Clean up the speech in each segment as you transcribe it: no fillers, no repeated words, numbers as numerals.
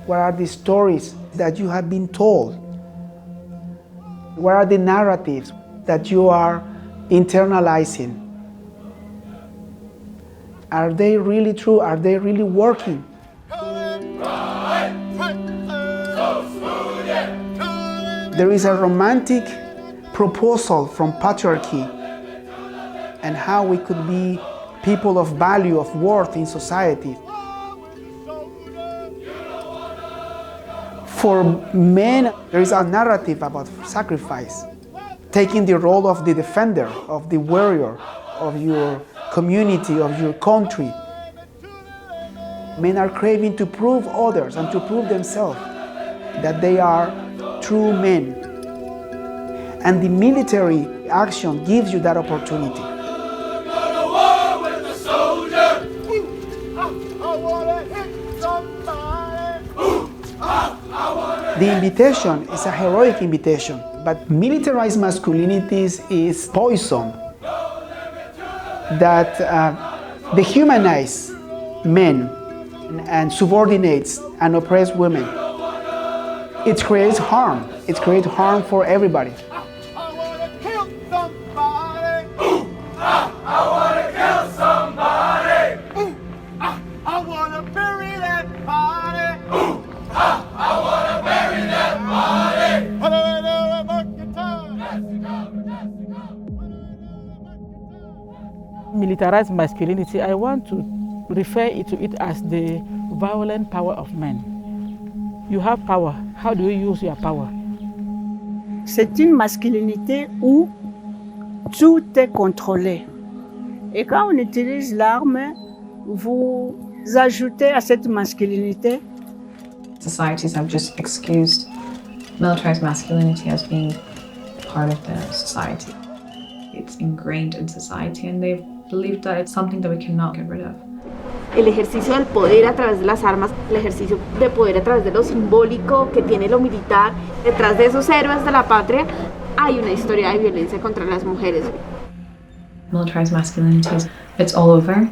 What are the stories that you have been told? What are the narratives that you are internalizing? Are they really true? Are they really working? There is a romantic proposal from patriarchy and how we could be people of value, of worth in society. For men, there is a narrative about sacrifice, taking the role of the defender, of the warrior, of your community, of your country. Men are craving to prove others and to prove themselves that they are true men. And the military action gives you that opportunity. The invitation is a heroic invitation, but militarized masculinities is poison that dehumanize men and subordinates and oppress women. It creates harm. It creates harm for everybody. Militarized masculinity, I want to refer to it as the violent power of men. You have power. How do you use your power? C'est une masculinité où tout est contrôlé. Et quand on utilise l'arme, vous ajoutez à cette masculinité. Societies have just excused militarized masculinity as being part of the society. It's ingrained in society and they've believed that it's something that we cannot get rid of. El ejercicio del poder a través de las armas, el ejercicio de poder a través de lo simbólico que tiene lo militar. Detrás de esos héroes de la patria hay una historia de violencia contra las mujeres. Militarized masculinity, it's all over.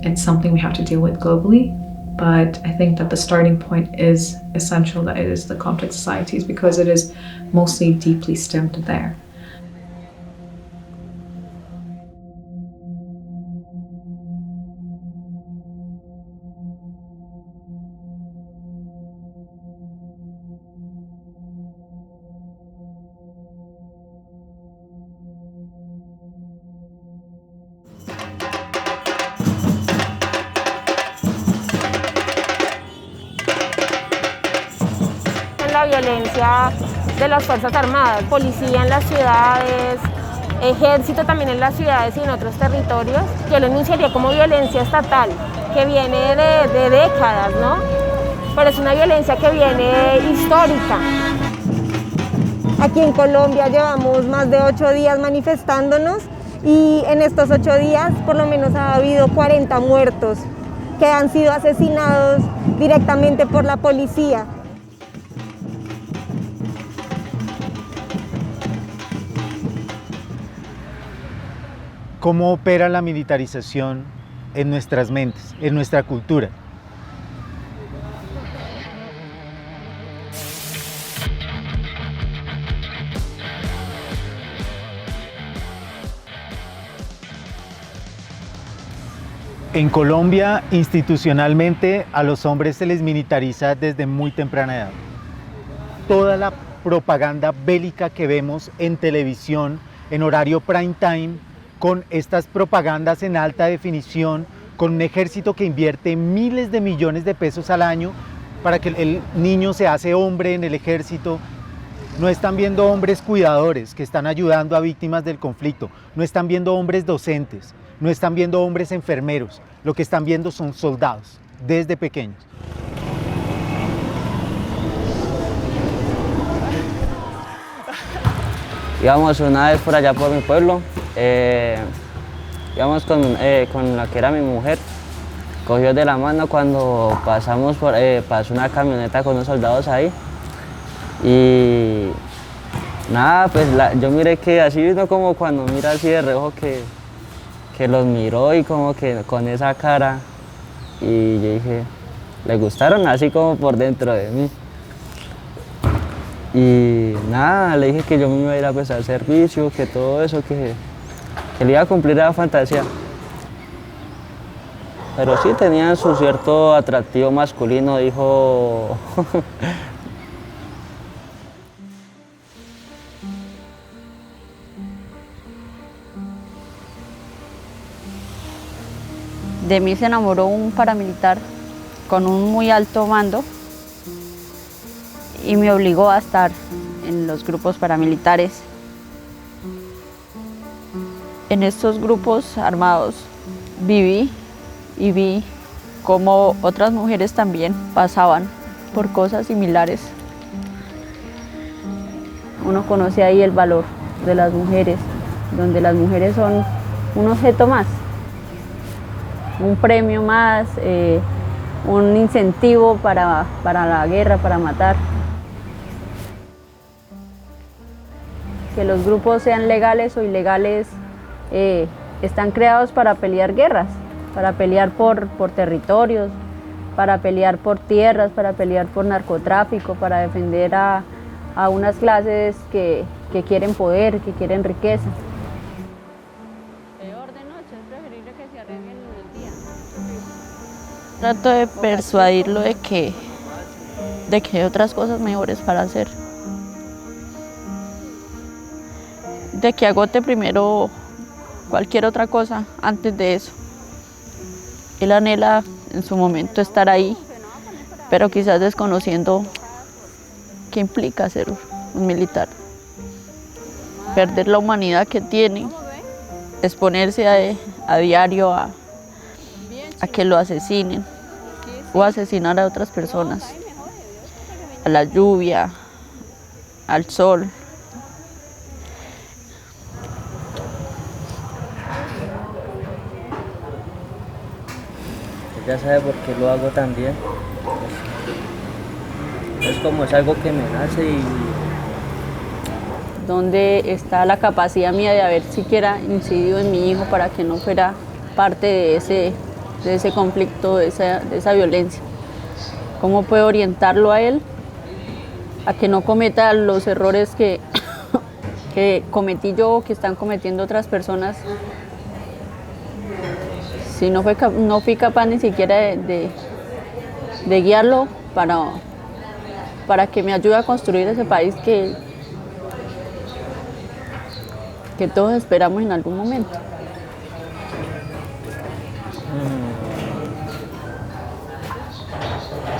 It's something we have to deal with globally, but I think that the starting point is essential, that it is the conflict societies, because it is mostly deeply stemmed there. La violencia de las Fuerzas Armadas, policía en las ciudades, ejército también en las ciudades y en otros territorios. Yo lo enunciaría como violencia estatal, que viene de décadas, ¿no? Pero es una violencia que viene histórica. Aquí en Colombia llevamos más de 8 días manifestándonos y en estos 8 días por lo menos ha habido 40 muertos que han sido asesinados directamente por la policía. ¿Cómo opera la militarización en nuestras mentes, en nuestra cultura? En Colombia, institucionalmente, a los hombres se les militariza desde muy temprana edad. Toda la propaganda bélica que vemos en televisión, en horario prime time, con estas propagandas en alta definición, con un ejército que invierte miles de millones de pesos al año para que el niño se hace hombre en el ejército. No están viendo hombres cuidadores que están ayudando a víctimas del conflicto, no están viendo hombres docentes, no están viendo hombres enfermeros, lo que están viendo son soldados, desde pequeños. Íbamos una vez por allá por mi pueblo, íbamos con la que era mi mujer, cogió de la mano cuando pasamos pasó una camioneta con unos soldados ahí y nada, pues yo miré que así mismo como cuando mira así de reojo que los miró y como que con esa cara y yo dije, le gustaron así como por dentro de mí. Y nada, le dije que yo me iba a ir a prestar servicio, que todo eso, que le iba a cumplir la fantasía. Pero sí tenía su cierto atractivo masculino, dijo. De mí se enamoró un paramilitar con un muy alto mando y me obligó a estar en los grupos paramilitares. En estos grupos armados viví y vi cómo otras mujeres también pasaban por cosas similares. Uno conoce ahí el valor de las mujeres, donde las mujeres son un objeto más, un premio más, un incentivo para la guerra, para matar. Que los grupos sean legales o ilegales, están creados para pelear guerras, para pelear por territorios, para pelear por tierras, para pelear por narcotráfico, para defender a unas clases que quieren poder, que quieren riqueza. Trato de persuadirlo de que hay otras cosas mejores para hacer. De que agote primero cualquier otra cosa antes de eso. Él anhela en su momento estar ahí, pero quizás desconociendo qué implica ser un militar. Perder la humanidad que tiene, exponerse a diario a que lo asesinen o asesinar a otras personas, a la lluvia, al sol. Ya sabe por qué lo hago también. Es como es algo que me nace y... ¿Dónde está la capacidad mía de haber siquiera incidido en mi hijo para que no fuera parte de ese conflicto, de esa violencia? ¿Cómo puedo orientarlo a él a que no cometa los errores que cometí yo o que están cometiendo otras personas? Si no fui capaz ni siquiera de guiarlo para que me ayude a construir ese país que todos esperamos en algún momento.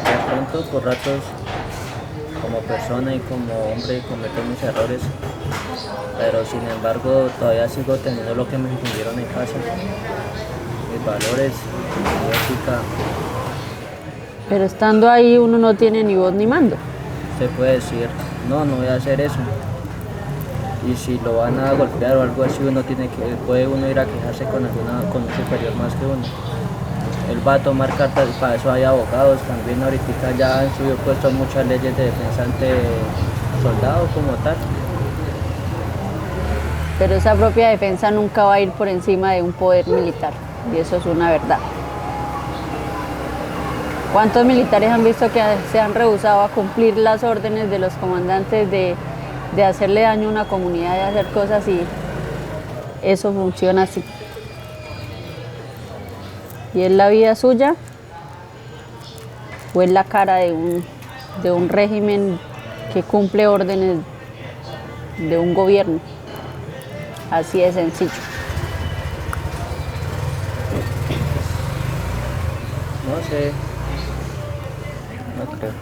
De pronto, por ratos, como persona y como hombre, cometo mis errores, pero sin embargo todavía sigo teniendo lo que me enseñaron en casa, mis valores, mi ética. Pero estando ahí uno no tiene ni voz ni mando. Usted puede decir, no voy a hacer eso. Y si lo van a golpear o algo así, puede uno ir a quejarse con un superior más que uno. Él va a tomar cartas, para eso hay abogados también. Ahorita ya han sido puestas muchas leyes de defensa ante soldados como tal. Pero esa propia defensa nunca va a ir por encima de un poder militar, y eso es una verdad. ¿Cuántos militares han visto que se han rehusado a cumplir las órdenes de los comandantes de hacerle daño a una comunidad, de hacer cosas, y eso funciona así? ¿Y es la vida suya o es la cara de un régimen que cumple órdenes de un gobierno? Así de sencillo. No sé, no creo.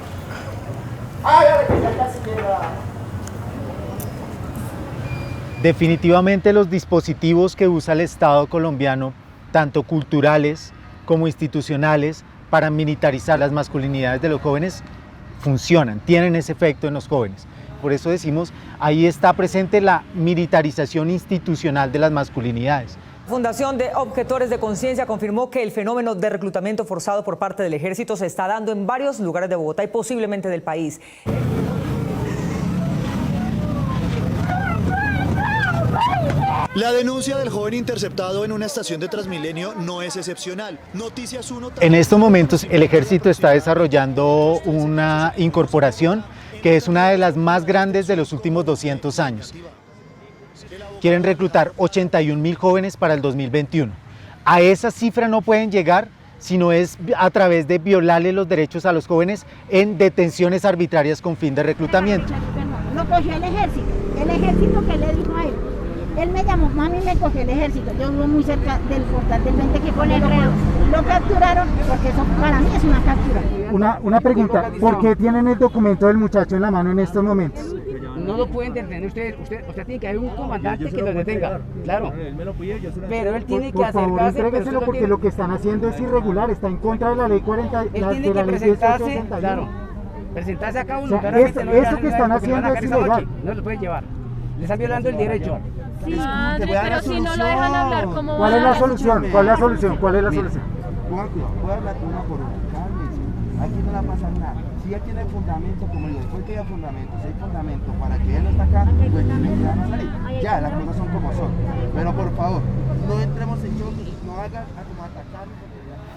Definitivamente los dispositivos que usa el Estado colombiano, tanto culturales como institucionales, para militarizar las masculinidades de los jóvenes, funcionan, tienen ese efecto en los jóvenes. Por eso decimos, ahí está presente la militarización institucional de las masculinidades. La Fundación de Objetores de Conciencia confirmó que el fenómeno de reclutamiento forzado por parte del ejército se está dando en varios lugares de Bogotá y posiblemente del país. La denuncia del joven interceptado en una estación de Transmilenio no es excepcional. Noticias 1... En estos momentos el ejército está desarrollando una incorporación que es una de las más grandes de los últimos 200 años. Quieren reclutar 81.000 jóvenes para el 2021. A esa cifra no pueden llegar si no es a través de violarle los derechos a los jóvenes en detenciones arbitrarias con fin de reclutamiento. Lo cogió el ejército que le dijo a él. Él me llamó, mami, me cogió el ejército. Yo vivo muy cerca del portal del 20 que pone lo capturaron, porque eso para mí es una captura. Una pregunta, ¿por qué tienen el documento del muchacho en la mano en estos momentos? No lo pueden detener ustedes, usted tiene que haber un comandante que lo detenga, claro. Pero él tiene que acercarse. Por favor, entrégueselo porque lo que están haciendo es irregular, está en contra de la ley 40. Él tiene que presentarse, claro, presentarse acá voluntariamente. Eso que están haciendo es ilegal. No lo pueden llevar, le están violando el derecho. Sí, madre, pero si no lo dejan hablar, ¿cómo ¿Cuál es la solución? Puede hablar una por una, cálmense. Aquí no le va a pasar nada. Si él tiene fundamento, como digo, después que haya fundamento, si hay fundamento para que él no está acá, pues tiene que darnos ahí. Ya, las cosas son como son. Pero por favor, no entremos en choque, no hagan como atacar.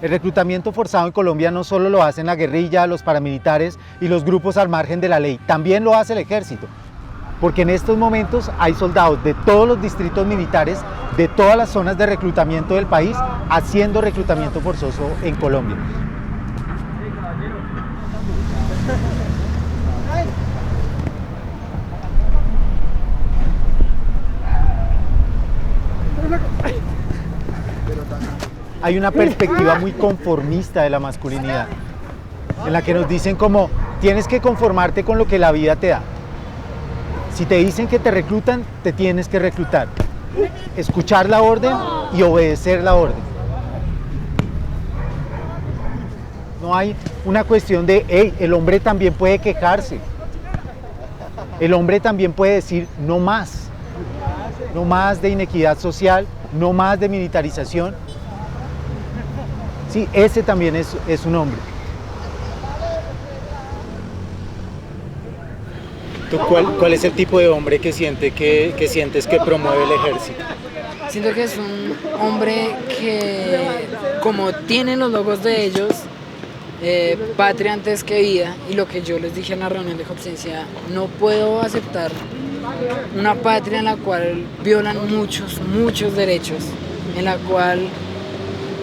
El reclutamiento forzado en Colombia no solo lo hacen la guerrilla, los paramilitares y los grupos al margen de la ley, también lo hace el ejército. Porque en estos momentos hay soldados de todos los distritos militares, de todas las zonas de reclutamiento del país, haciendo reclutamiento forzoso en Colombia. Hay una perspectiva muy conformista de la masculinidad, en la que nos dicen como, tienes que conformarte con lo que la vida te da. Si te dicen que te reclutan, te tienes que reclutar. Escuchar la orden y obedecer la orden. No hay una cuestión de, hey, el hombre también puede quejarse. El hombre también puede decir, no más. No más de inequidad social, no más de militarización. Sí, ese también es un hombre. ¿Cuál es el tipo de hombre que sientes que promueve el ejército? Siento que es un hombre que, como tienen los logos de ellos, patria antes que vida, y lo que yo les dije en la reunión de conciencia, no puedo aceptar una patria en la cual violan muchos derechos, en la cual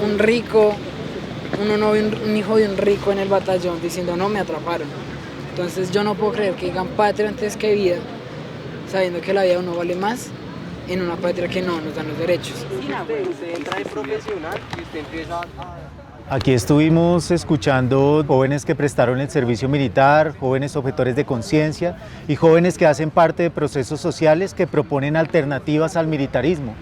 uno no ve un hijo de un rico en el batallón diciendo no, me atraparon. Entonces yo no puedo creer que digan patria antes que vida, sabiendo que la vida de uno vale más en una patria que no nos dan los derechos. Usted entra de profesional y usted empieza a... Aquí estuvimos escuchando jóvenes que prestaron el servicio militar, jóvenes objetores de conciencia y jóvenes que hacen parte de procesos sociales que proponen alternativas al militarismo.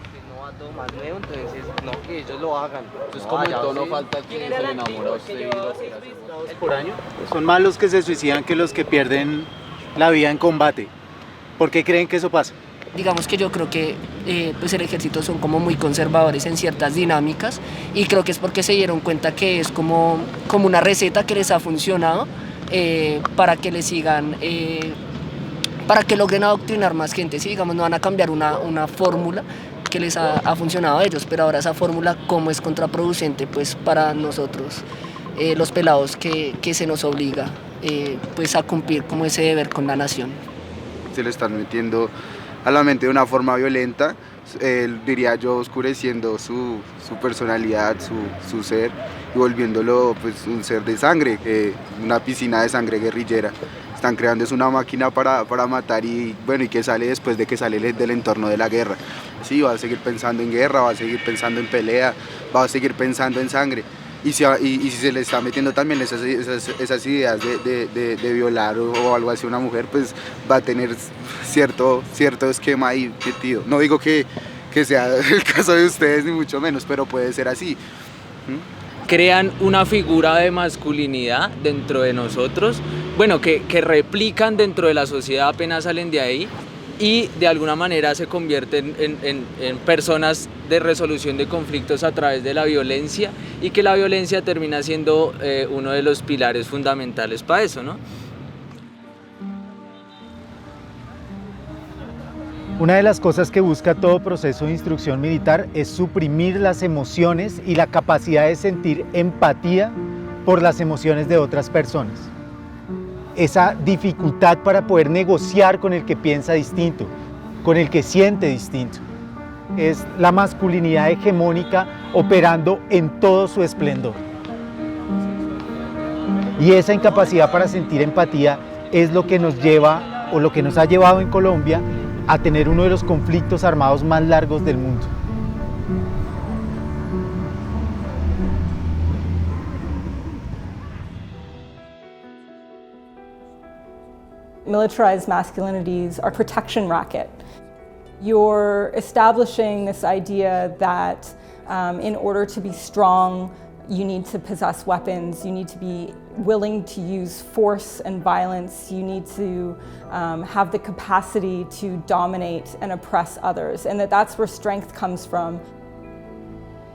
Más nuevo, entonces no, que ellos lo hagan. Entonces como en todo no falta que se le enamora a usted y lo quiera hacer. ¿Por año? Son más los que se suicidan que los que pierden la vida en combate. ¿Por qué creen que eso pasa? Digamos que yo creo que pues el ejército son como muy conservadores en ciertas dinámicas y creo que es porque se dieron cuenta que es como una receta que les ha funcionado para que le sigan, para que logren adoctrinar más gente. ¿Sí? Digamos, no van a cambiar una fórmula que les ha funcionado a ellos, pero ahora esa fórmula como es contraproducente pues para nosotros los pelados que se nos obliga pues a cumplir como ese deber con la nación. Se le están metiendo a la mente de una forma violenta, diría yo, oscureciendo su personalidad, su ser y volviéndolo pues un ser de sangre, una piscina de sangre guerrillera. Están creando es una máquina para matar y bueno, y que sale después de que sale del entorno de la guerra. Sí, va a seguir pensando en guerra, va a seguir pensando en pelea, va a seguir pensando en sangre. Y si se le está metiendo también esas ideas de violar o algo así a una mujer, pues va a tener cierto esquema ahí metido. No digo que sea el caso de ustedes ni mucho menos, pero puede ser así. Crean una figura de masculinidad dentro de nosotros, bueno, que replican dentro de la sociedad apenas salen de ahí y de alguna manera se convierten en personas de resolución de conflictos a través de la violencia y que la violencia termina siendo uno de los pilares fundamentales para eso, ¿no? Una de las cosas que busca todo proceso de instrucción militar es suprimir las emociones y la capacidad de sentir empatía por las emociones de otras personas. Esa dificultad para poder negociar con el que piensa distinto, con el que siente distinto. Es la masculinidad hegemónica operando en todo su esplendor. Y esa incapacidad para sentir empatía es lo que nos lleva, o lo que nos ha llevado en Colombia, a tener uno de los conflictos armados más largos del mundo. Militarized masculinities are a protection racket. You're establishing this idea that in order to be strong, you need to possess weapons, you need to be willing to use force and violence, you need to have the capacity to dominate and oppress others, and that's where strength comes from.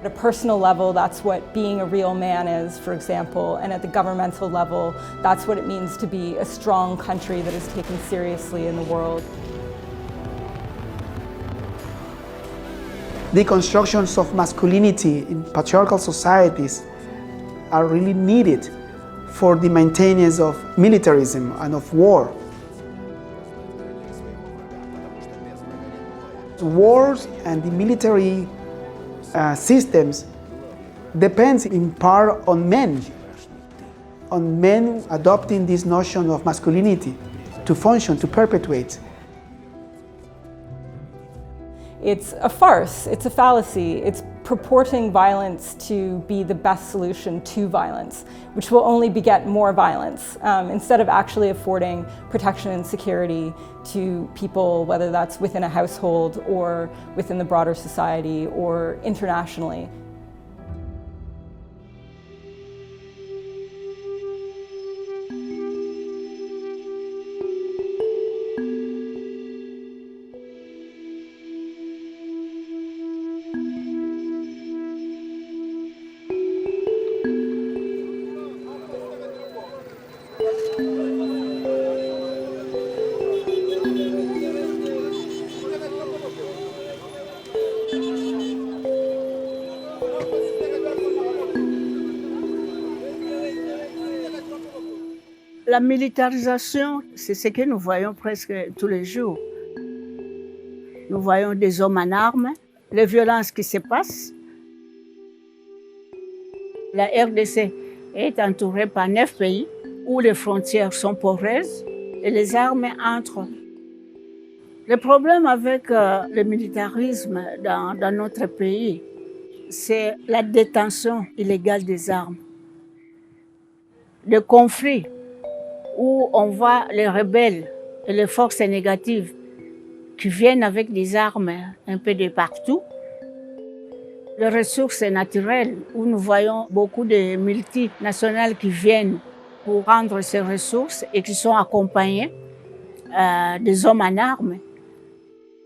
At a personal level, that's what being a real man is, for example, and at the governmental level, that's what it means to be a strong country that is taken seriously in the world. Deconstructions of masculinity in patriarchal societies are really needed for the maintenance of militarism and of war. Wars and the military systems depends in part on men adopting this notion of masculinity to function, to perpetuate. It's a farce, it's a fallacy, it's purporting violence to be the best solution to violence, which will only beget more violence, instead of actually affording protection and security to people, whether that's within a household or within the broader society or internationally. La militarisation, c'est ce que nous voyons presque tous les jours. Nous voyons des hommes en armes, les violences qui se passent. La RDC est entourée par 9 pays où les frontières sont poreuses et les armes entrent. Le problème avec le militarisme dans notre pays, c'est la détention illégale des armes. Le conflit où on voit les rebelles et les forces négatives qui viennent avec des armes un peu de partout. Les ressources naturelles, où nous voyons beaucoup de multinationales qui viennent pour prendre ces ressources et qui sont accompagnés des hommes en armes.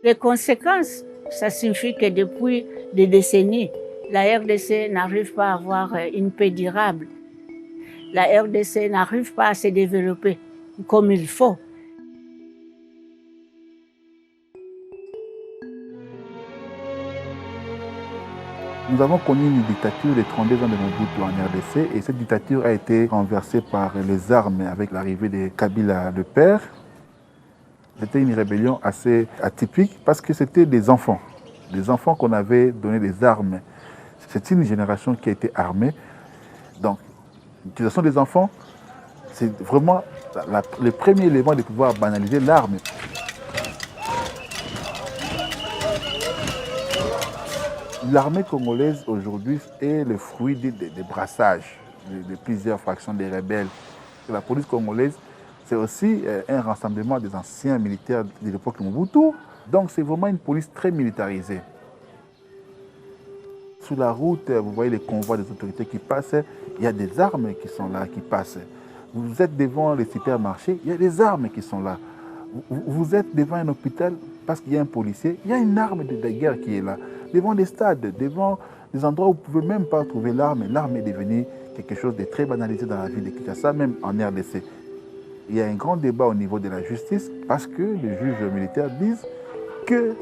Les conséquences, ça signifie que depuis des décennies, la RDC n'arrive pas à avoir une paix durable. La RDC n'arrive pas à se développer comme il faut. Nous avons connu une dictature de 32 ans de Mobutu en RDC et cette dictature a été renversée par les armes avec l'arrivée de Kabila le père. C'était une rébellion assez atypique parce que c'était des enfants qu'on avait donné des armes. C'est une génération qui a été armée. Donc, l'utilisation des enfants, c'est vraiment le premier élément de pouvoir banaliser l'arme. L'armée congolaise aujourd'hui est le fruit des brassages de plusieurs fractions des rebelles. La police congolaise, c'est aussi un rassemblement des anciens militaires de l'époque Mobutu. Donc c'est vraiment une police très militarisée. Sur la route, vous voyez les convois des autorités qui passent, il y a des armes qui sont là, qui passent. Vous êtes devant les supermarchés, il y a des armes qui sont là. Vous êtes devant un hôpital parce qu'il y a un policier, il y a une arme de guerre qui est là. Devant des stades, devant des endroits où vous ne pouvez même pas trouver l'arme. L'arme est devenue quelque chose de très banalisé dans la ville de Kinshasa, même en RDC. Il y a un grand débat au niveau de la justice parce que les juges militaires disent que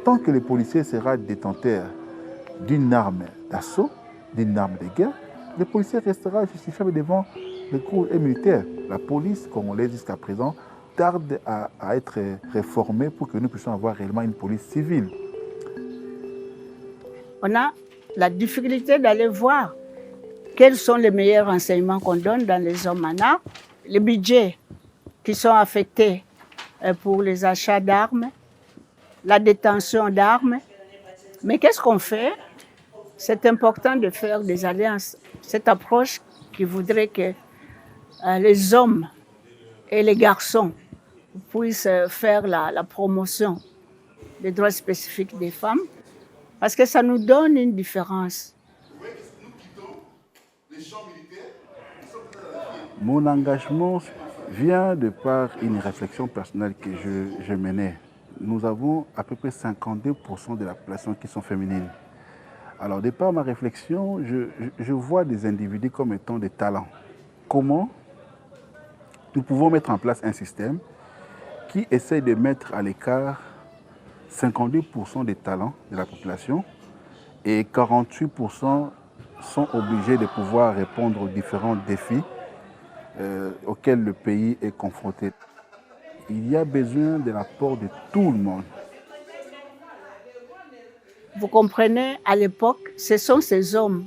tant que le policier sera détenteur d'une arme d'assaut, d'une arme de guerre, le policier restera justifiable devant les cours militaires. La police congolaise jusqu'à présent tarde à être réformée pour que nous puissions avoir réellement une police civile. On a la difficulté d'aller voir quels sont les meilleurs renseignements qu'on donne dans les hommes en armes, les budgets qui sont affectés pour les achats d'armes, la détention d'armes. Mais qu'est-ce qu'on fait? C'est important de faire des alliances. Cette approche qui voudrait que les hommes et les garçons puissent faire la promotion des droits spécifiques des femmes, parce que ça nous donne une différence. Mon engagement vient de par une réflexion personnelle que je menais. Nous avons à peu près 52% de la population qui sont féminines. Alors, de par ma réflexion, je vois des individus comme étant des talents. Comment nous pouvons mettre en place un système qui essaie de mettre à l'écart 52% des talents de la population et 48% sont obligés de pouvoir répondre aux différents défis auxquels le pays est confronté. Il y a besoin de l'apport de tout le monde. Vous comprenez, à l'époque, ce sont ces hommes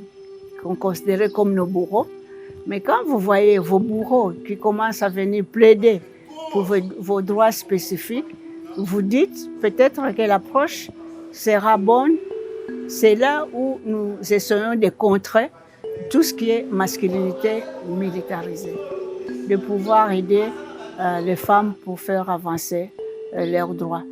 qu'on considérait comme nos bourreaux. Mais quand vous voyez vos bourreaux qui commencent à venir plaider pour vos droits spécifiques, vous dites peut-être que l'approche sera bonne. C'est là où nous essayons de contrer tout ce qui est masculinité militarisée, de pouvoir aider les femmes pour faire avancer leurs droits.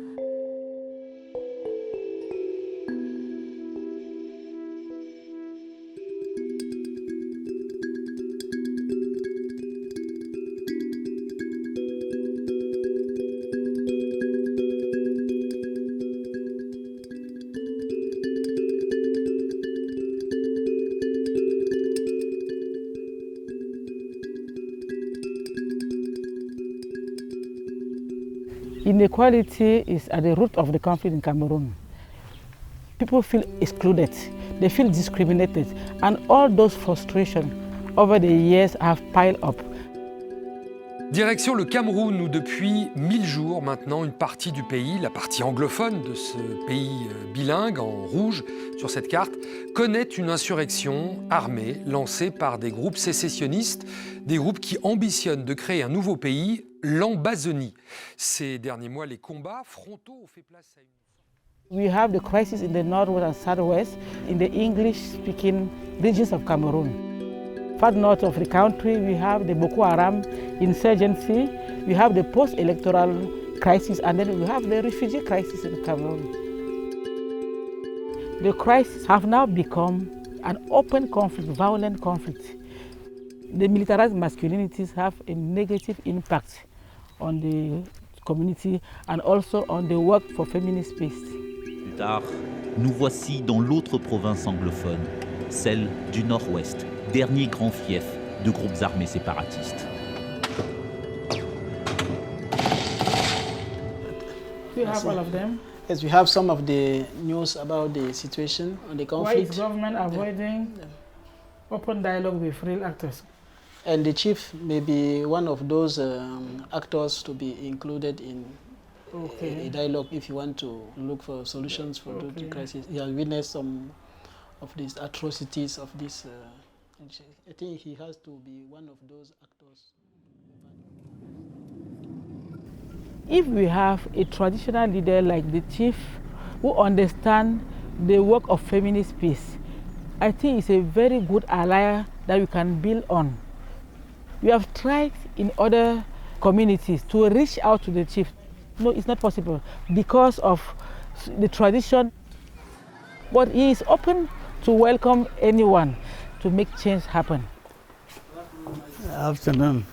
Inequality is at the root of the conflict in Cameroon. People feel excluded, they feel discriminated, and all those frustrations over the years have piled up. Direction le Cameroun où depuis 1000 jours maintenant, une partie du pays, la partie anglophone de ce pays bilingue en rouge sur cette carte, connaît une insurrection armée lancée par des groupes sécessionnistes, des groupes qui ambitionnent de créer un nouveau pays, l'Ambazonie. Ces derniers mois, les combats frontaux ont fait place à une... We have the crisis in the northwest and southwest in the English-speaking regions of Cameroon. Far north of the country, we have the Boko Haram insurgency, we have the post-electoral crisis, and then we have the refugee crisis in Cameroon. The crises have now become an open conflict, violent conflict. The militarized masculinities have a negative impact on the community and also on the work for feminist peace. Plus tard, nous voici dans l'autre province anglophone, celle du Nord-Ouest, dernier grand fief de groupes armés séparatistes. We have all of them. Yes, we have some of the news about the situation on the conflict. Why is government avoiding open dialogue with real actors? And the chief may be one of those actors to be included in a dialogue if you want to look for solutions for the crisis. He has witnessed some of these atrocities of this. I think he has to be one of those actors. If we have a traditional leader like the chief who understands the work of feminist peace, I think it's a very good ally that we can build on. We have tried in other communities to reach out to the chief. No, it's not possible because of the tradition. But he is open to welcome anyone to make change happen. Afternoon.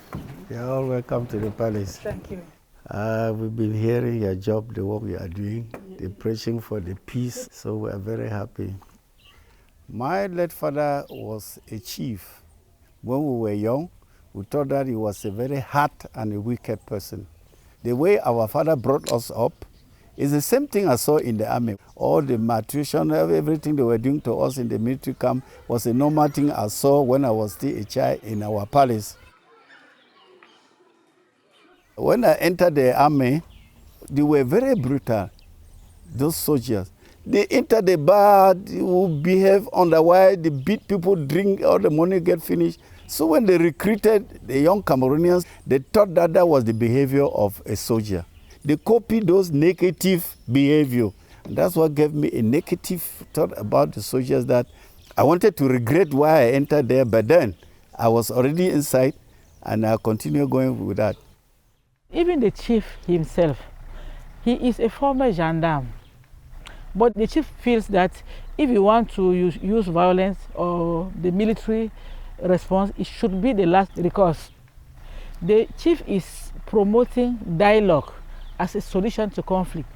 You're all welcome to the palace. Thank you. We've been hearing your job, the work you are doing, the preaching for the peace, so we are very happy. My late father was a chief. When we were young, we thought that he was a very hard and a wicked person. The way our father brought us up, It's the same thing I saw in the army. All the malnutrition, everything they were doing to us in the military camp was a normal thing I saw when I was still a child in our palace. When I entered the army, they were very brutal, those soldiers. They enter the bar, they will behave otherwise, they beat people, drink, all the money get finished. So when they recruited the young Cameroonians, they thought that that was the behavior of a soldier. They copied those negative behavior. And that's what gave me a negative thought about the soldiers, that I wanted to regret why I entered there, but then I was already inside and I continue going with that. Even the chief himself, he is a former gendarme. But the chief feels that if you want to use violence or the military response, it should be the last recourse. The chief is promoting dialogue as a solution to conflict.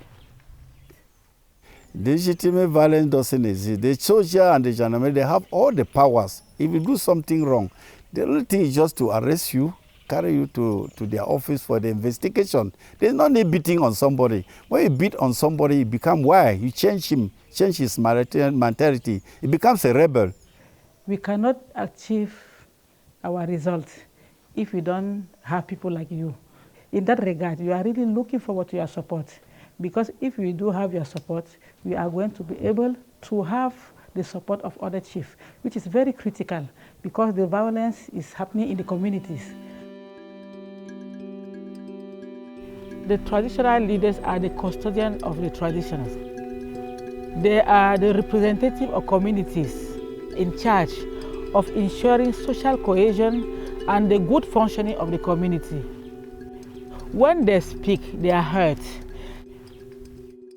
Legitimate violence doesn't exist. The soldier and the gendarme, they have all the powers. If you do something wrong, the only thing is just to arrest you, carry you to their office for the investigation. There's no need beating on somebody. When you beat on somebody, you become wild. You change him, change his mentality. He becomes a rebel. We cannot achieve our results if we don't have people like you. In that regard, we are really looking forward to your support, because if we do have your support, we are going to be able to have the support of other chiefs, which is very critical because the violence is happening in the communities. The traditional leaders are the custodians of the traditions. They are the representative of communities in charge of ensuring social cohesion and the good functioning of the community. When they speak, they are heard.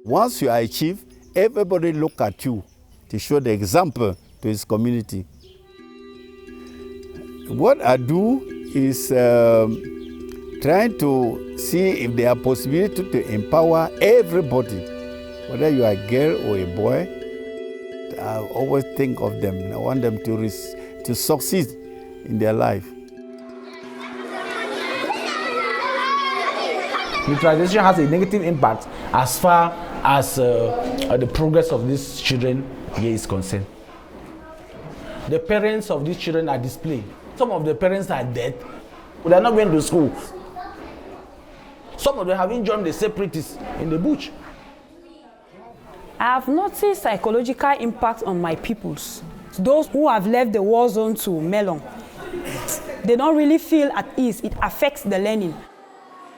Once you are a chief, everybody look at you to show the example to his community. What I do is trying to see if there are possibilities to empower everybody, whether you are a girl or a boy. I always think of them, and I want them to succeed in their life. Militarization has a negative impact as far as the progress of these children here is concerned. The parents of these children are displayed. Some of the parents are dead. They are not going to school. Some of them have joined the separatists in the bush. I have noticed psychological impact on my pupils. Those who have left the war zone to Melon, they don't really feel at ease. It affects the learning.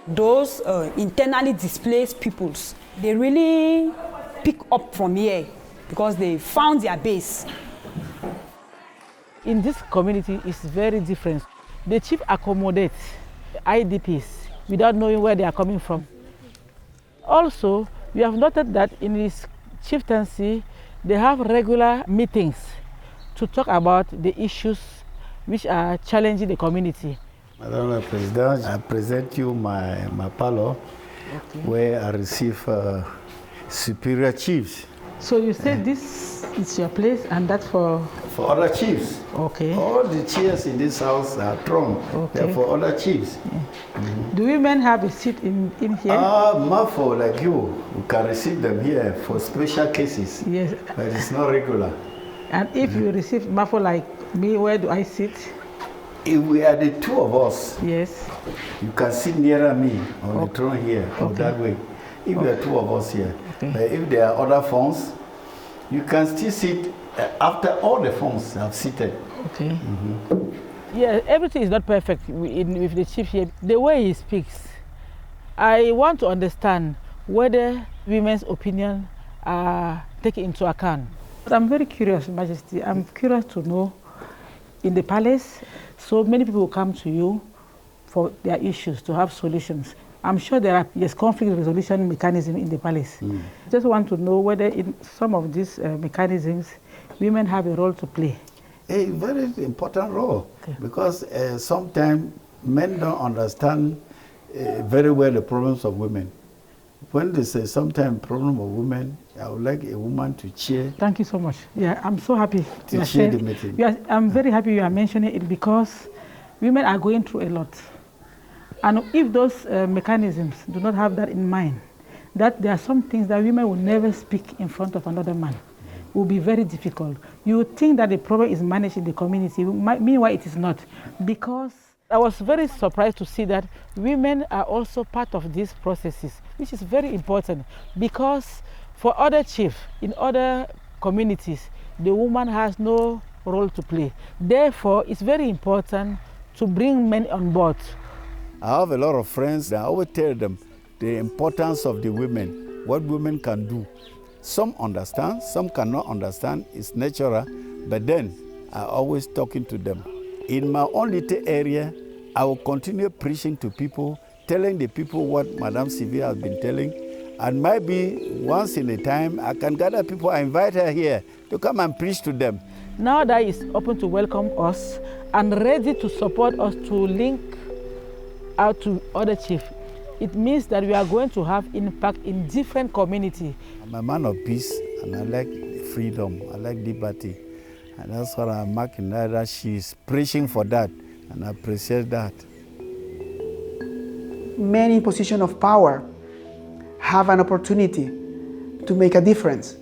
Those internally displaced pupils, they really pick up from here because they found their base. In this community, it's very different. The chief accommodates IDPs without knowing where they are coming from. Also, we have noted that in this chieftaincy, they have regular meetings to talk about the issues which are challenging the community. Madam President, I present you my parlor, where I receive superior chiefs. So you said this is your place and that's for other chiefs. Okay. All the chairs in this house are thrown. Okay. They're for other chiefs. Do women have a seat in here? Mafo like you can receive them here for special cases. Yes. But it's not regular. And if you receive Mafo like me, where do I sit? If we are the two of us, yes, you can sit nearer me on the throne here, or that way. If we are two of us here. But if there are other forms, you can still sit after all the forms have seated. Okay. Yeah, everything is not perfect with the chief here. The way he speaks, I want to understand whether women's opinion are taken into account. But I'm very curious, Majesty. I'm curious to know, in the palace, so many people come to you for their issues, to have solutions. I'm sure there are conflict resolution mechanisms in the palace. Just want to know whether in some of these mechanisms, women have a role to play. A very important role, because sometimes men don't understand very well the problems of women. When they say sometimes problem of women, I would like a woman to chair. Thank you so much. Yeah, I'm so happy to chair the meeting. I'm very happy you are mentioning it, because women are going through a lot. And if those mechanisms do not have that in mind, that there are some things that women will never speak in front of another man. It will be very difficult. You would think that the problem is managed in the community, meanwhile it is not. Because I was very surprised to see that women are also part of these processes, which is very important, because for other chiefs in other communities, the woman has no role to play. Therefore, it's very important to bring men on board. I have a lot of friends that I always tell them the importance of the women, what women can do. Some understand, some cannot understand, it's natural, but then I always talking to them. In my own little area, I will continue preaching to people, telling the people what Madame Sylvia has been telling, and maybe once in a time I can gather people, I invite her here to come and preach to them. Now that is open to welcome us and ready to support us to link out to other chiefs, it means that we are going to have impact in different communities. I'm a man of peace and I like freedom, I like liberty. And that's what I'm marking, that she's preaching for that, and I appreciate that. Men in position of power have an opportunity to make a difference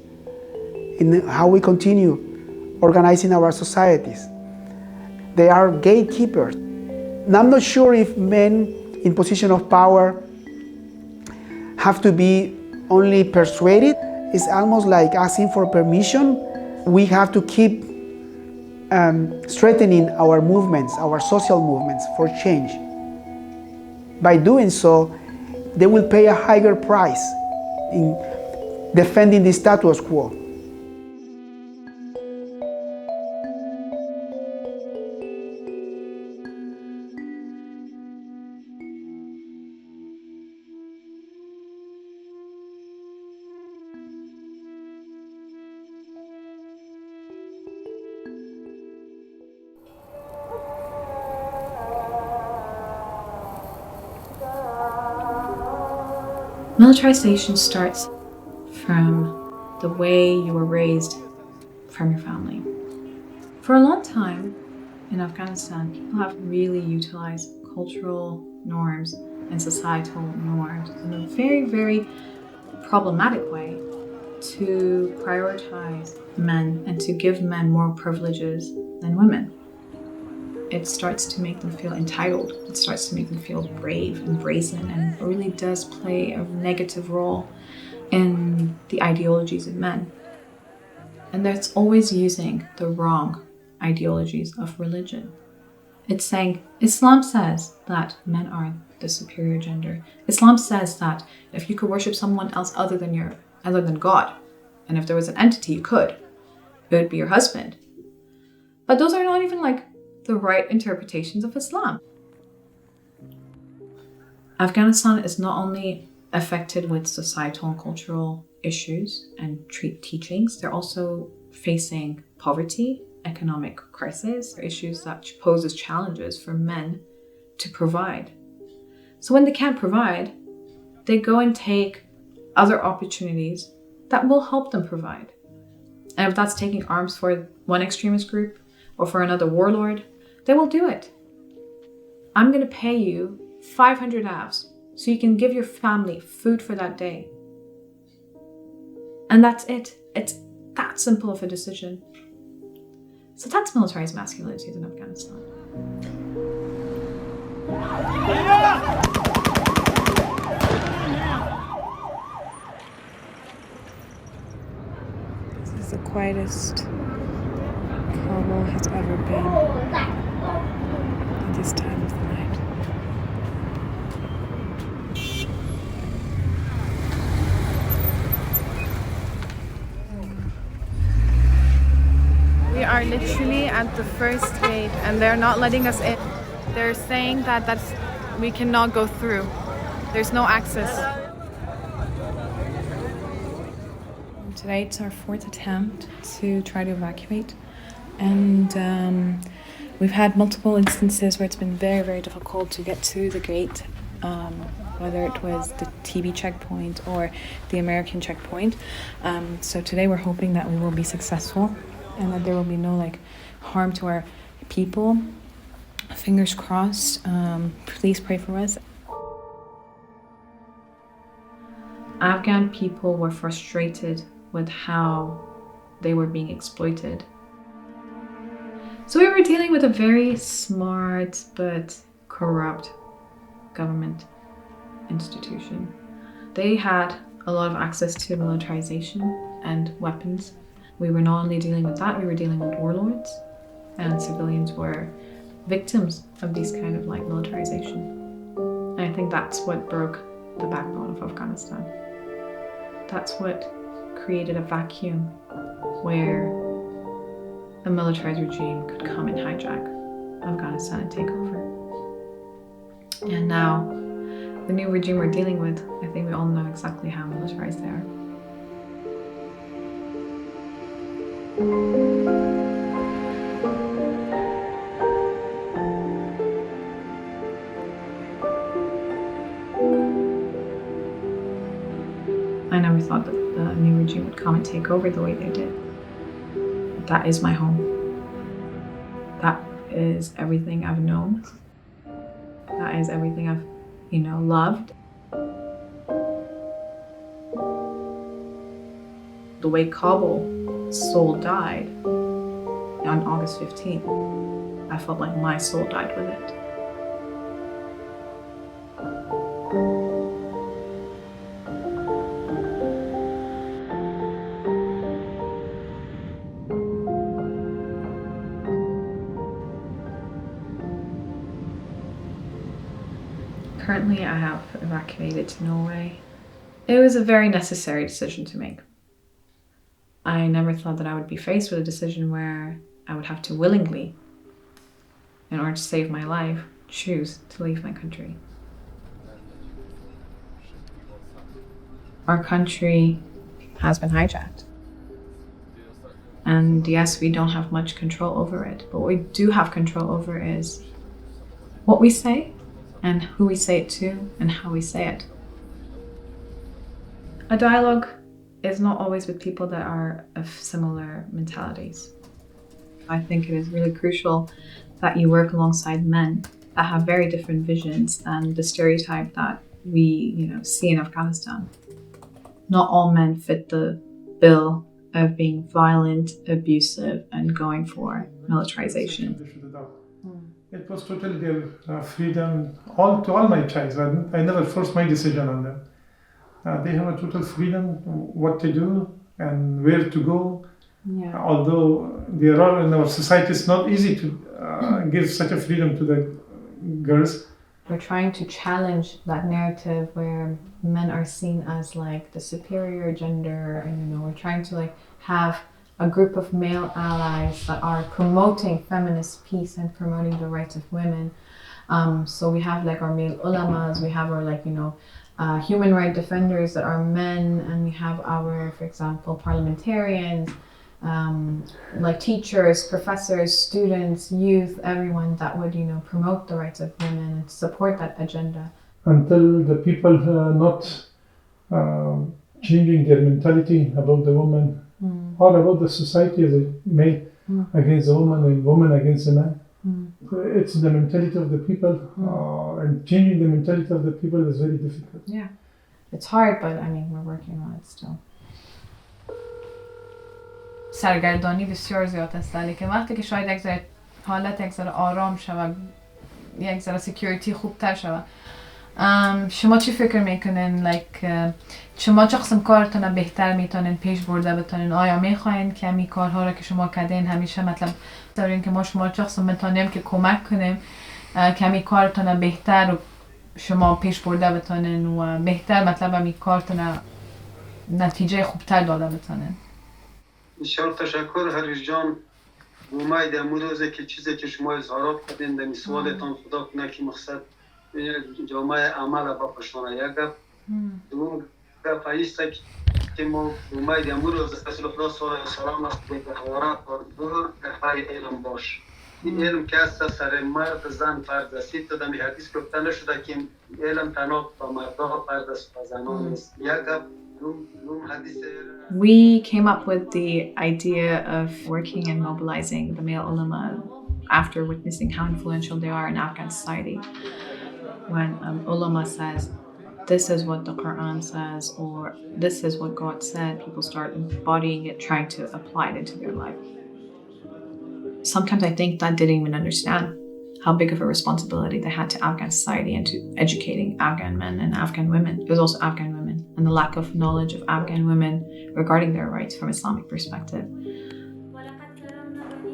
in how we continue organizing our societies. They are gatekeepers. And I'm not sure if men in position of power have to be only persuaded. It's almost like asking for permission. We have to keep strengthening our movements, our social movements for change. By doing so, they will pay a higher price in defending the status quo. Militarization starts from the way you were raised from your family. For a long time in Afghanistan, people have really utilized cultural norms and societal norms in a very, very problematic way to prioritize men and to give men more privileges than women. It starts to make them feel entitled. It starts to make them feel brave and brazen, and it really does play a negative role in the ideologies of men. And that's always using the wrong ideologies of religion. It's saying, Islam says that men are the superior gender. Islam says that if you could worship someone else other than God, and if there was an entity you could, it would be your husband. But those are not even like the right interpretations of Islam. Afghanistan is not only affected with societal and cultural issues and teachings, they're also facing poverty, economic crisis, issues that poses challenges for men to provide. So when they can't provide, they go and take other opportunities that will help them provide. And if that's taking arms for one extremist group or for another warlord, they will do it. I'm going to pay you 500 avs so you can give your family food for that day. And that's it. It's that simple of a decision. So that's militarized masculinity in Afghanistan. This is the quietest Kabul has ever been at this time of the night. We are literally at the first gate and they're not letting us in. They're saying that we cannot go through. There's no access. Today it's our fourth attempt to try to evacuate. And we've had multiple instances where it's been very, very difficult to get to the gate, whether it was the TB checkpoint or the American checkpoint. So today we're hoping that we will be successful and that there will be no harm to our people. Fingers crossed. Please pray for us. Afghan people were frustrated with how they were being exploited. So we were dealing with a very smart but corrupt government institution. They had a lot of access to militarization and weapons. We were not only dealing with that, we were dealing with warlords, and civilians were victims of these kind of like militarization. And I think that's what broke the backbone of Afghanistan. That's what created a vacuum where a militarized regime could come and hijack Afghanistan and take over. And now, the new regime we're dealing with, I think we all know exactly how militarized they are. I never thought that the new regime would come and take over the way they did. That is my home. That is everything I've known. That is everything I've, loved. The way Kabul's soul died on August 15th, I felt like my soul died with it. Currently, I have evacuated to Norway. It was a very necessary decision to make. I never thought that I would be faced with a decision where I would have to willingly, in order to save my life, choose to leave my country. Our country has been hijacked. And yes, we don't have much control over it, but what we do have control over is what we say, and who we say it to, and how we say it. A dialogue is not always with people that are of similar mentalities. I think it is really crucial that you work alongside men that have very different visions than the stereotype that we, see in Afghanistan. Not all men fit the bill of being violent, abusive, and going for militarization. It was totally their freedom, to all my child. I never forced my decision on them. They have a total freedom what to do and where to go. Yeah. Although there are in our society, it's not easy to give such a freedom to the girls. We're trying to challenge that narrative where men are seen as like the superior gender, and we're trying to have a group of male allies that are promoting feminist peace and promoting the rights of women. So we have our male ulamas, we have our human rights defenders that are men, and we have our, for example, parliamentarians, teachers, professors, students, youth, everyone that would promote the rights of women and support that agenda. Until the people not changing their mentality about the woman, or about the society as a male against the woman and woman against the man. It's the mentality of the people, and changing the mentality of the people is very difficult. Yeah, it's hard, but we're working on it still. سرگردانی بسیار زیاد است، که وقتی که شاید یک ذره حالت یک ذره آرام شود، یک ذره سکیوریتی خوبتر شود. شما چی فکر میکنین؟ شما چه قسم کارتون بهتر میتونین پیش برده بتونین؟ آیا میخواین که همین کارها رو که شما کردین همیشه دارین که ما شما چه قسم میتونیم که کمک کنیم که همین کارتون بهتر و شما پیش برده بتونین و بهتر همین کارتون نتیجه خوبتر داده بتونین؟ بسیار تشکر هریش جان. امید امروز روزه که چیزی که شما اظهارات کردین در سوالتان خدا کنه که مقصد جامعه عمل با پشتانه یک گپ. دوم گپ ایست که ما امید امروز روز رسول خدا صلی الله علیه و سلام است که حوارات دور کفای علم باش. این علم که است سر مرد زن فرض است. تا در حدیث گفته نشده که علم تنها با مردها فرض است و زنان نیست. یک گپ. We came up with the idea of working and mobilizing the male ulama after witnessing how influential they are in Afghan society. When ulama says, this is what the Quran says, or this is what God said, people start embodying it, trying to apply it into their life. Sometimes I think that didn't even understand how big of a responsibility they had to Afghan society and to educating Afghan men and Afghan women. It was also Afghan women, and the lack of knowledge of Afghan women regarding their rights from Islamic perspective.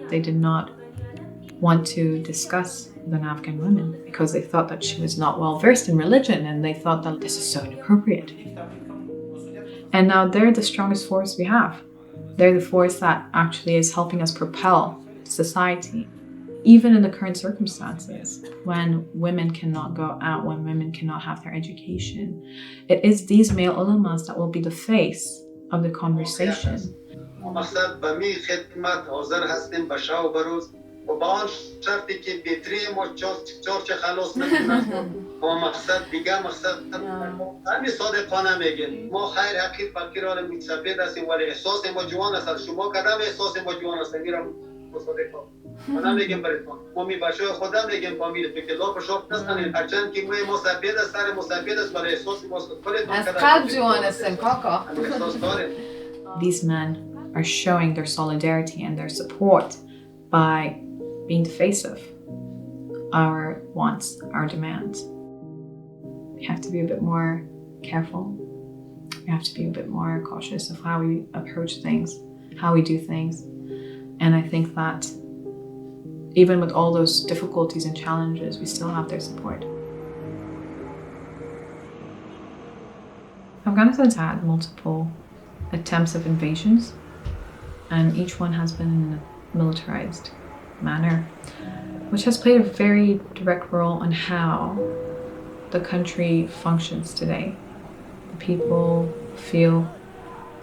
They did not want to discuss with an Afghan woman because they thought that she was not well versed in religion, and they thought that this is so inappropriate. And now they're the strongest force we have. They're the force that actually is helping us propel society. Even in the current circumstances, when women cannot go out, when women cannot have their education, it is these male ulamas that will be the face of the conversation. من میگم براتون ما می بچه‌ها خودم میگم فامیل تو که لا پشوب نستانین هرچند که ما مسبب است سر مسبب است برای احساس مسبب از قلب جوان هستن کاکا. These men are showing their solidarity and their support by being the face of our wants, our demands. We have to be a bit more careful. We have to be a bit more cautious of how we approach things, how we do things. And I think that even with all those difficulties and challenges, we still have their support. Afghanistan's had multiple attempts of invasions, and each one has been in a militarized manner, which has played a very direct role in how the country functions today. The people feel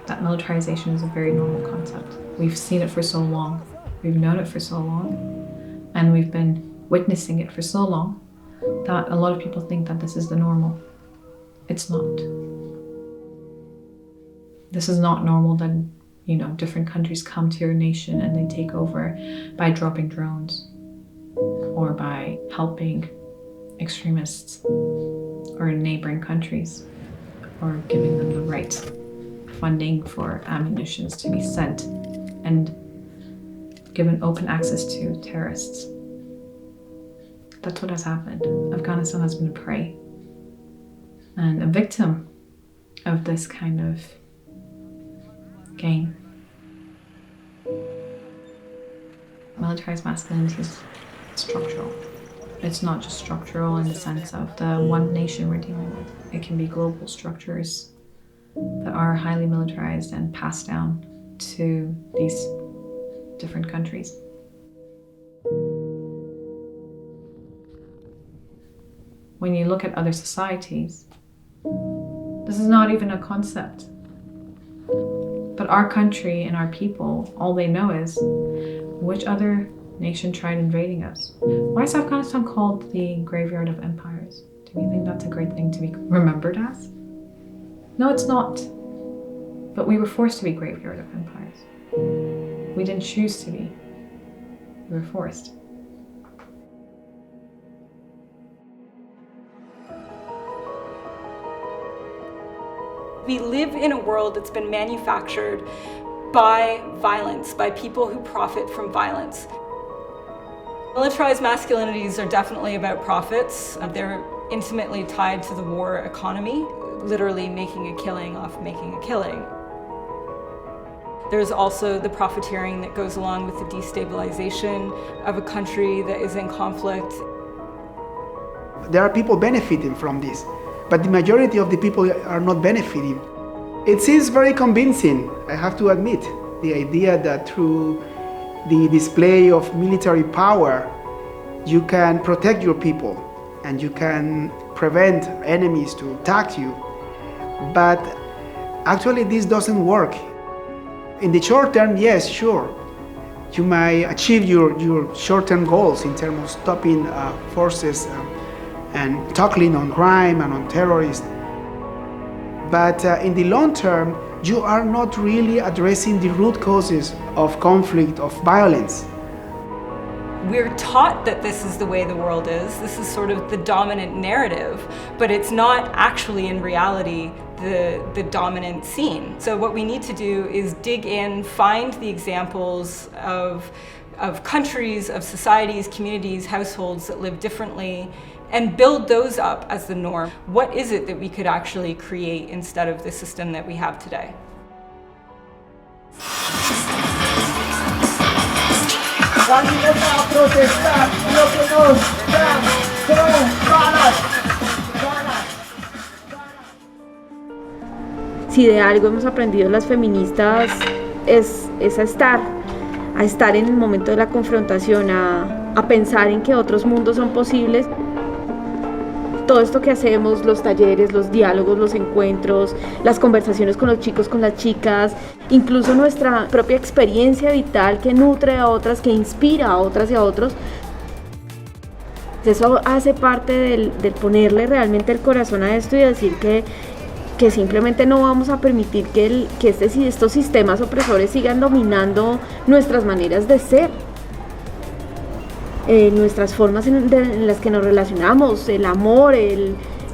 that militarization is a very normal concept. We've seen it for so long, we've known it for so long, and we've been witnessing it for so long that a lot of people think that this is the normal. It's not. This is not normal that, you know, different countries come to your nation and they take over by dropping drones or by helping extremists or neighboring countries or giving them the right funding for ammunitions to be sent and given open access to terrorists. That's what has happened. Afghanistan has been a prey and a victim of this kind of game. Militarized masculinity is structural. It's not just structural in the sense of the one nation we're dealing with. It can be global structures that are highly militarized and passed down to these different countries. When you look at other societies, this is not even a concept. But our country and our people, all they know is which other nation tried invading us. Why is Afghanistan called the graveyard of empires? Do you think that's a great thing to be remembered as? No, it's not. But we were forced to be graveyard of empires. We didn't choose to be. We were forced. We live in a world that's been manufactured by violence, by people who profit from violence. Militarized masculinities are definitely about profits. They're intimately tied to the war economy, literally making a killing off making a killing. There's also the profiteering that goes along with the destabilization of a country that is in conflict. There are people benefiting from this, but the majority of the people are not benefiting. It seems very convincing, I have to admit, the idea that through the display of military power, you can protect your people and you can prevent enemies to attack you. But actually this doesn't work. In the short term, yes, sure. You might achieve your short-term goals in terms of stopping forces and tackling on crime and on terrorists. But in the long term, you are not really addressing the root causes of conflict, of violence. We're taught that this is the way the world is. This is sort of the dominant narrative, but it's not actually in reality the dominant scene. So what we need to do is dig in, find the examples of countries, of societies, communities, households that live differently, and build those up as the norm. What is it that we could actually create instead of the system that we have today? A protestar lo que nos dan son balas. Si de algo hemos aprendido las feministas es a estar en el momento de la confrontación, a pensar en que otros mundos son posibles. Todo esto que hacemos, los talleres, los diálogos, los encuentros, las conversaciones con los chicos, con las chicas, incluso nuestra propia experiencia vital que nutre a otras, que inspira a otras y a otros, eso hace parte del ponerle realmente el corazón a esto y decir que simplemente no vamos a permitir que estos sistemas opresores sigan dominando nuestras maneras de ser. Nuestras formas en las que nos relacionamos, el amor,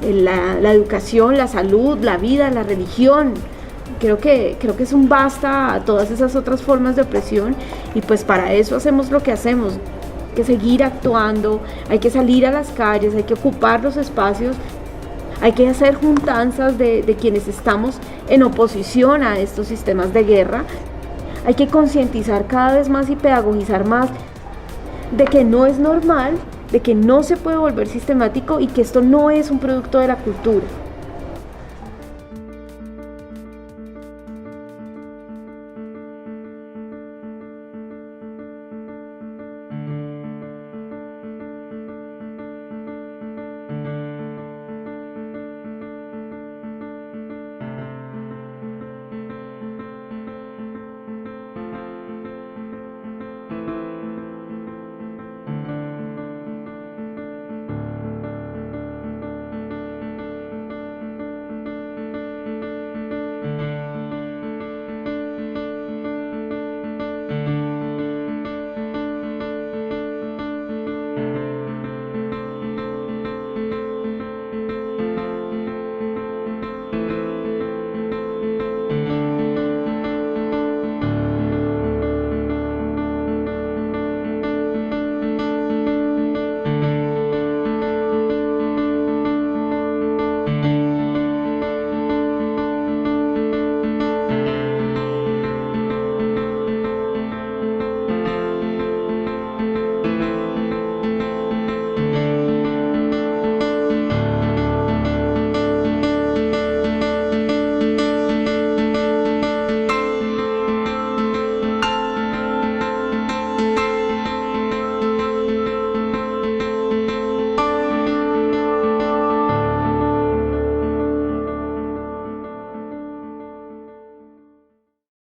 la educación, la salud, la vida, la religión. Creo que es un basta a todas esas otras formas de opresión y pues para eso hacemos lo que hacemos. Hay que seguir actuando, hay que salir a las calles, hay que ocupar los espacios, hay que hacer juntanzas de quienes estamos en oposición a estos sistemas de guerra. Hay que concientizar cada vez más y pedagogizar más de que no es normal, de que no se puede volver sistemático y que esto no es un producto de la cultura.